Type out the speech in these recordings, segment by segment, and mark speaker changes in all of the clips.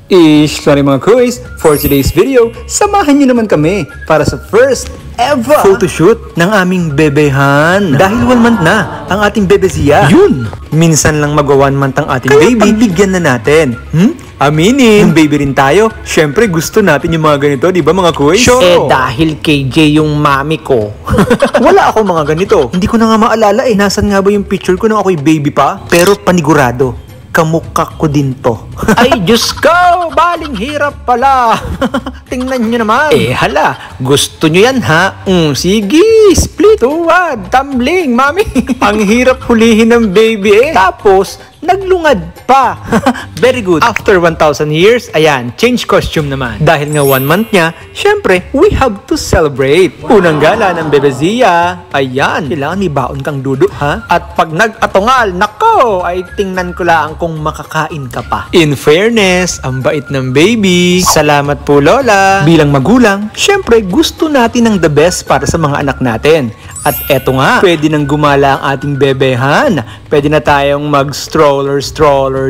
Speaker 1: Sorry mga kuys, for today's video, samahan nyo naman kami para sa first ever photoshoot ng aming bebehan. Dahil 1 month na ang ating bebe Zia. Yun! Minsan lang magwa 1 month ang ating baby, pagbigyan na natin. Aminin, yung baby rin tayo. Syempre gusto natin yung mga ganito, di ba mga kuys?
Speaker 2: Sure. Dahil KJ yung mami ko.
Speaker 1: Wala ako mga ganito. Hindi ko na nga maalala Nasaan nga ba yung picture ko nung ako'y baby pa? Pero panigurado, kamukha ko din to.
Speaker 2: Ay, Diyos ko! Baling hirap pala! Tingnan nyo naman.
Speaker 1: Hala, gusto nyo yan ha? Sige, split, tuwad, tumbling, mami. Ang hirap hulihin ng baby Tapos, naglungad pa. Very good. After 1,000 years, ayan, change costume naman. Dahil nga 1 month niya, syempre, we have to celebrate. Unang gala ng bebe Zia. Ayan, kailangan may baon kang dudu, ha? At pag nag-atongal, nako, ay tingnan ko lang kung makakain ka pa. In fairness, ang bait ng baby. Salamat po, Lola. Bilang magulang, syempre, gusto natin ng the best para sa mga anak natin. At eto nga, pwede nang gumala ang ating bebehan. Pwede na tayong mag-stroller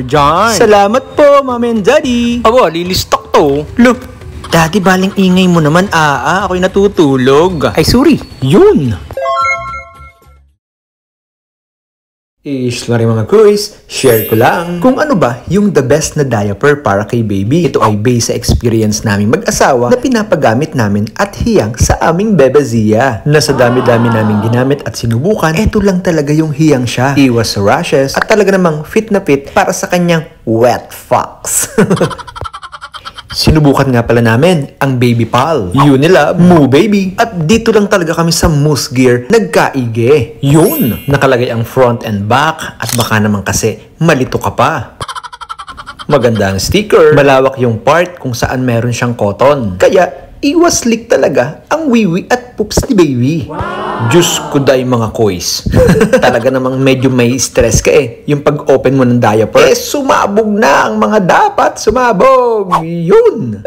Speaker 1: dyan. Salamat po, Mami and Daddy. Aba, lilistok to. Look, Daddy, baling ingay mo naman. Ako'y natutulog. Ay, sorry. Yun. Sorry mga kuys, share ko lang kung ano ba yung the best na diaper para kay baby. Ito ay based sa experience naming mag-asawa na pinapagamit namin at hiyang sa aming bebe Zia. Na sa dami-dami naming ginamit at sinubukan, ito lang talaga yung hiyang siya. Iwas sa rashes at talaga namang fit na fit para sa kanyang wet fox. Sinubukan nga pala namin ang Baby Pal. Yun nila, Moo Baby. At dito lang talaga kami sa Moose Gear nagkaige. Yun! Nakalagay ang front and back at baka naman kasi malito ka pa. Maganda ang sticker. Malawak yung part kung saan meron siyang cotton. Kaya iwas leak talaga ang wiwi at poops ni baby. Wow. Diyos ko day mga koys. Talaga namang medyo may stress ka yung pag-open mo ng diaper. Sumabog na ang mga dapat sumabog. Yun!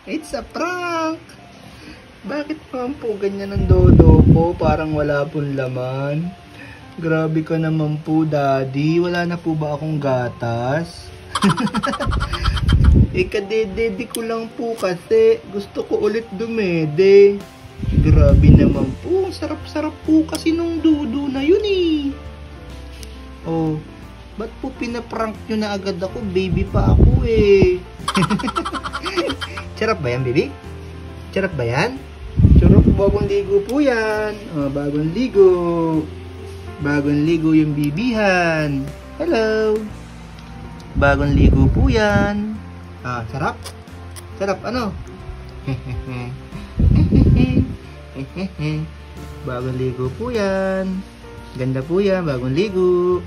Speaker 3: It's a prank! Bakit naman po ganyan ang dodo ko? Parang wala pong laman. Grabe ka naman po, Daddy. Wala na po ba akong gatas? Kadedede ko lang po kasi gusto ko ulit dumede. Grabe naman po, sarap-sarap po kasi nung dudu na yun Oh, ba't po pinaprank nyo na agad ako? Baby pa ako Charap ba yan, baby? Charap ba yan? Charap, bagong ligo po yan. Bagong ligo. Bagong ligo yung bibihan. Hello. Bagong ligo po yan. Sarap? Sarap ano? Bagong ligo po yan. Ganda po yan, bagong ligo.